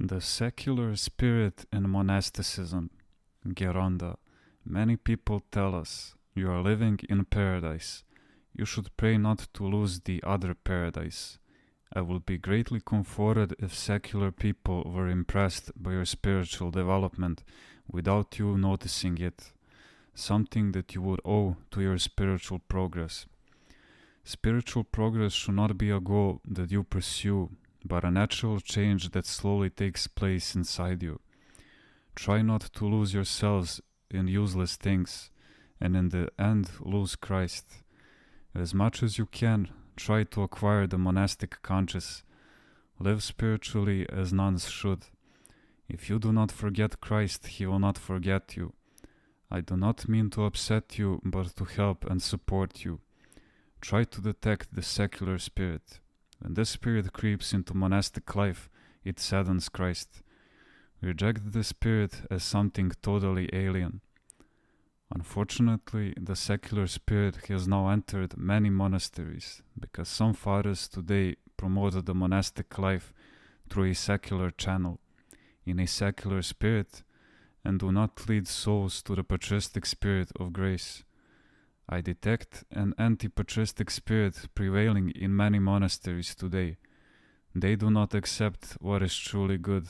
The secular spirit in monasticism. Geronda. Many people tell us, you are living in paradise. You should pray not to lose the other paradise. I would be greatly comforted if secular people were impressed by your spiritual development without you noticing it, something that you would owe to your spiritual progress. Spiritual progress should not be a goal that you pursue, but a natural change that slowly takes place inside you. Try not to lose yourselves in useless things, and in the end lose Christ. As much as you can, try to acquire the monastic conscience. Live spiritually as nuns should. If you do not forget Christ, He will not forget you. I do not mean to upset you, but to help and support you. Try to detect the secular spirit. When this spirit creeps into monastic life, it saddens Christ. Reject the spirit as something totally alien. Unfortunately, the secular spirit has now entered many monasteries because some fathers today promote the monastic life through a secular channel, in a secular spirit, and do not lead souls to the patristic spirit of grace. I detect an anti-patristic spirit prevailing in many monasteries today. They do not accept what is truly good,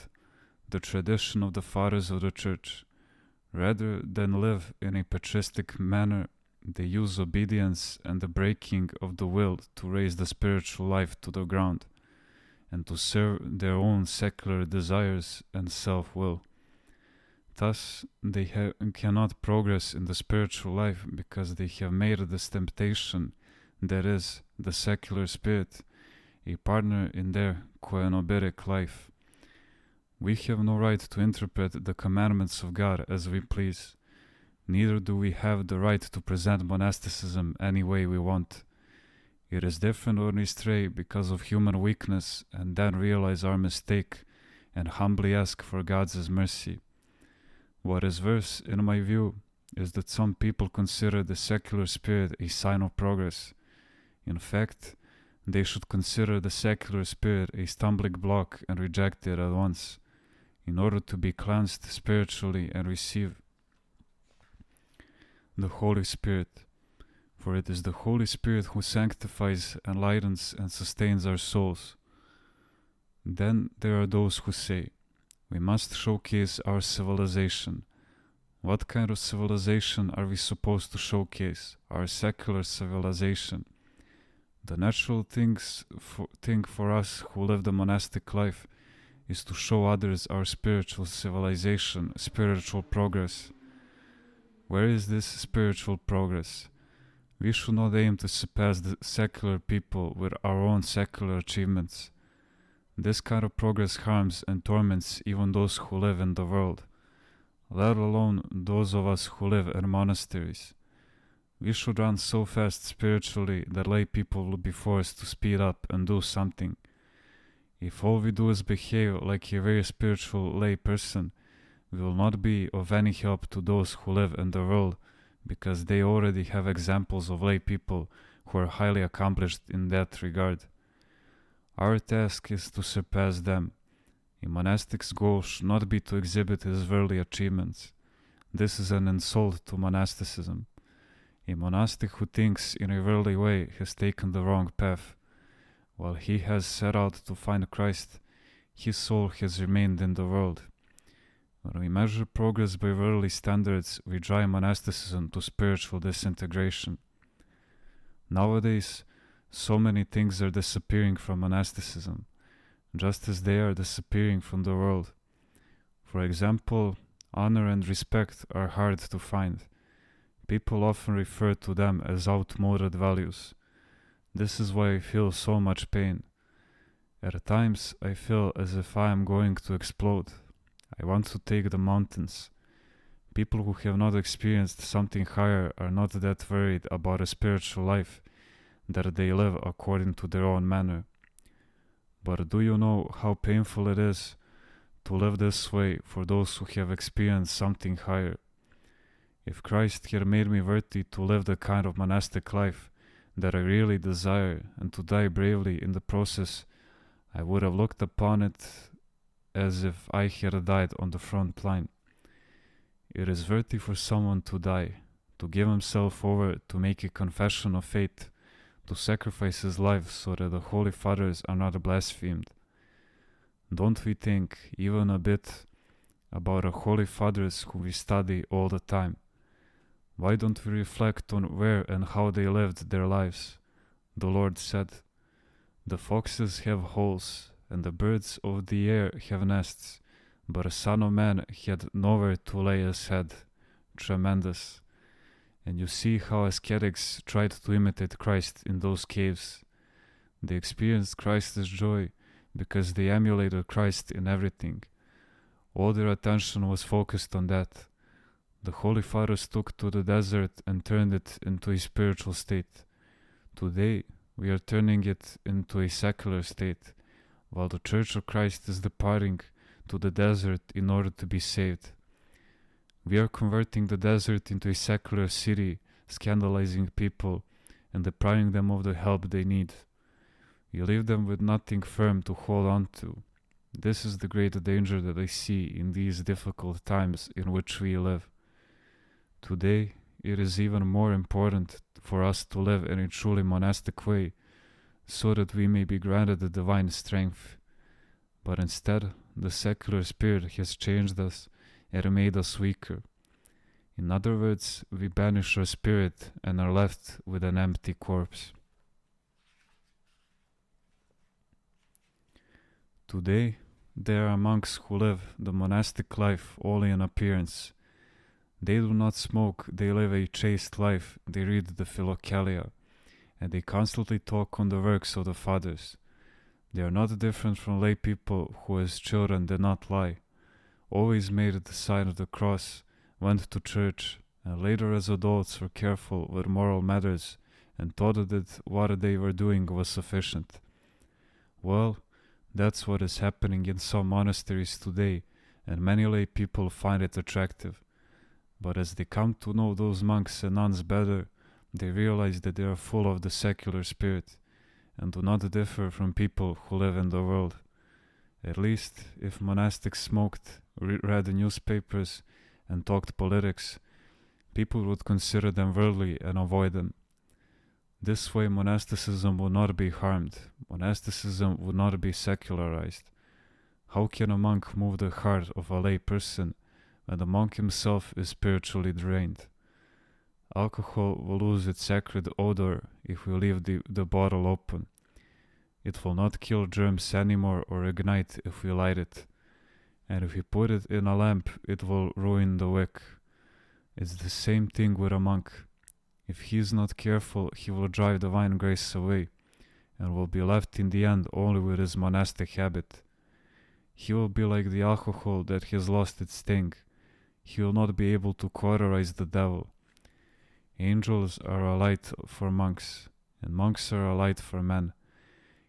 the tradition of the fathers of the church. Rather than live in a patristic manner, they use obedience and the breaking of the will to raise the spiritual life to the ground, and to serve their own secular desires and self-will. Thus, they cannot progress in the spiritual life because they have made this temptation, that is, the secular spirit, a partner in their coenobitic life. We have no right to interpret the commandments of God as we please. Neither do we have the right to present monasticism any way we want. It is different when we stray because of human weakness and then realize our mistake and humbly ask for God's mercy. What is worse, in my view, is that some people consider the secular spirit a sign of progress. In fact, they should consider the secular spirit a stumbling block and reject it at once, in order to be cleansed spiritually and receive the Holy Spirit. For it is the Holy Spirit who sanctifies, enlightens, and sustains our souls. Then there are those who say, we must showcase our civilization. What kind of civilization are we supposed to showcase? Our secular civilization. The natural thing for us who live the monastic life is to show others our spiritual civilization, spiritual progress. Where is this spiritual progress? We should not aim to surpass the secular people with our own secular achievements. This kind of progress harms and torments even those who live in the world, let alone those of us who live in monasteries. We should run so fast spiritually that lay people will be forced to speed up and do something. If all we do is behave like a very spiritual lay person, we will not be of any help to those who live in the world, because they already have examples of lay people who are highly accomplished in that regard. Our task is to surpass them. A monastic's goal should not be to exhibit his worldly achievements. This is an insult to monasticism. A monastic who thinks in a worldly way has taken the wrong path. While he has set out to find Christ, his soul has remained in the world. When we measure progress by worldly standards, we drive monasticism to spiritual disintegration. Nowadays, so many things are disappearing from monasticism, just as they are disappearing from the world. For example, honor and respect are hard to find. People often refer to them as outmoded values. This is why I feel so much pain. At times, I feel as if I am going to explode. I want to take the mountains. People who have not experienced something higher are not that worried about a spiritual life, that they live according to their own manner. But do you know how painful it is to live this way for those who have experienced something higher? If Christ had made me worthy to live the kind of monastic life that I really desire and to die bravely in the process, I would have looked upon it as if I had died on the front line. It is worthy for someone to die, to give himself over, to make a confession of faith, to sacrifice his life so that the Holy Fathers are not blasphemed. Don't we think even a bit about the Holy Fathers who we study all the time? Why don't we reflect on where and how they lived their lives? The Lord said, "The foxes have holes, and the birds of the air have nests, but a son of man had nowhere to lay his head." Tremendous. And you see how ascetics tried to imitate Christ in those caves. They experienced Christ's joy because they emulated Christ in everything. All their attention was focused on that. The Holy Fathers took to the desert and turned it into a spiritual state. Today, we are turning it into a secular state, while the Church of Christ is departing to the desert in order to be saved. We are converting the desert into a secular city, scandalizing people and depriving them of the help they need. We leave them with nothing firm to hold on to. This is the great danger that I see in these difficult times in which we live. Today, it is even more important for us to live in a truly monastic way, so that we may be granted the divine strength. But instead, the secular spirit has changed us and made us weaker. In other words, we banish our spirit and are left with an empty corpse. Today, there are monks who live the monastic life only in appearance. They do not smoke, they live a chaste life, they read the Philokalia, and they constantly talk on the works of the fathers. They are not different from lay people who as children did not lie, always made the sign of the cross, went to church, and later as adults were careful with moral matters and thought that what they were doing was sufficient. Well, that's what is happening in some monasteries today, and many lay people find it attractive. But as they come to know those monks and nuns better, they realize that they are full of the secular spirit, and do not differ from people who live in the world. At least, if monastics smoked, read the newspapers, and talked politics, people would consider them worldly and avoid them. This way monasticism would not be harmed, monasticism would not be secularized. How can a monk move the heart of a lay person when the monk himself is spiritually drained? Alcohol will lose its sacred odor if we leave the bottle open. It will not kill germs anymore or ignite if we light it. And if we put it in a lamp, it will ruin the wick. It's the same thing with a monk. If he is not careful, he will drive divine grace away, and will be left in the end only with his monastic habit. He will be like the alcohol that has lost its sting. He will not be able to cauterize the devil. Angels are a light for monks, and monks are a light for men.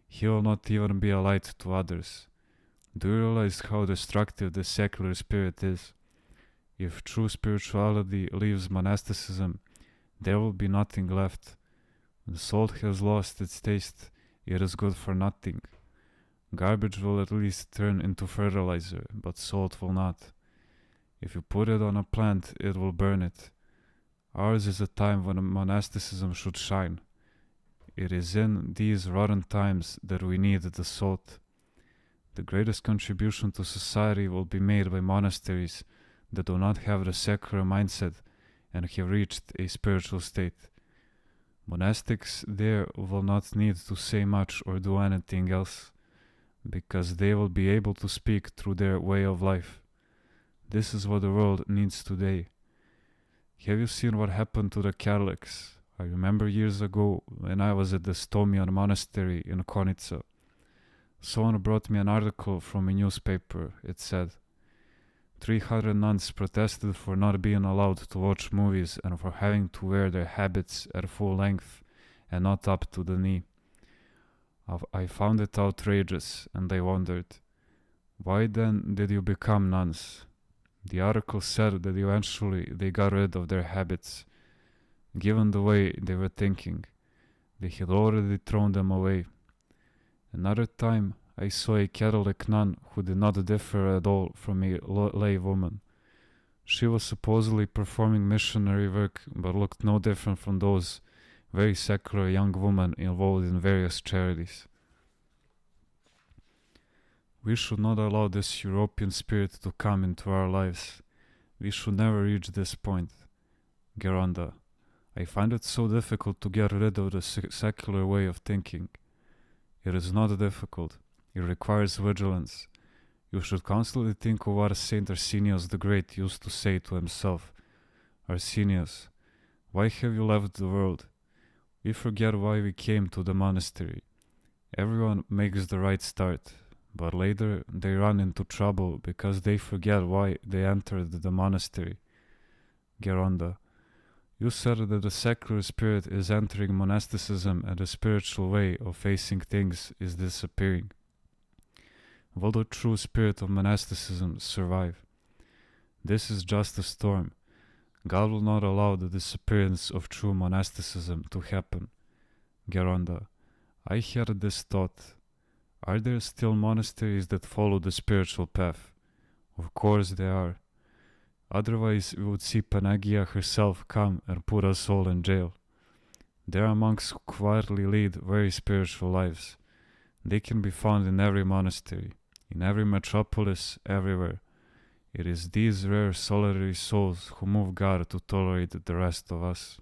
He will not even be a light to others. Do you realize how destructive the secular spirit is? If true spirituality leaves monasticism, there will be nothing left. When salt has lost its taste, it is good for nothing. Garbage will at least turn into fertilizer, but salt will not. If you put it on a plant, it will burn it. Ours is a time when monasticism should shine. It is in these rotten times that we need the salt. The greatest contribution to society will be made by monasteries that do not have the secular mindset and have reached a spiritual state. Monastics there will not need to say much or do anything else, because they will be able to speak through their way of life. This is what the world needs today. Have you seen what happened to the Catholics? I remember years ago when I was at the Stomian monastery in Konica. Someone brought me an article from a newspaper. It said, 300 nuns protested for not being allowed to watch movies and for having to wear their habits at full length and not up to the knee. I found it outrageous, and I wondered, why then did you become nuns? The article said that eventually they got rid of their habits. Given the way they were thinking, they had already thrown them away. Another time, I saw a Catholic nun who did not differ at all from a lay woman. She was supposedly performing missionary work, but looked no different from those very secular young women involved in various charities. We should not allow this European spirit to come into our lives. We should never reach this point. Geronda, I find it so difficult to get rid of the secular way of thinking. It is not difficult. It requires vigilance. You should constantly think of what Saint Arsenius the Great used to say to himself. Arsenius, why have you left the world? We forget why we came to the monastery. Everyone makes the right start, but later they run into trouble because they forget why they entered the monastery. Geronda, you said that the secular spirit is entering monasticism and the spiritual way of facing things is disappearing. Will the true spirit of monasticism survive? This is just a storm. God will not allow the disappearance of true monasticism to happen. Geronda, I had this thought. Are there still monasteries that follow the spiritual path? Of course there are. Otherwise we would see Panagia herself come and put us all in jail. There are monks who quietly lead very spiritual lives. They can be found in every monastery, in every metropolis, everywhere. It is these rare solitary souls who move God to tolerate the rest of us.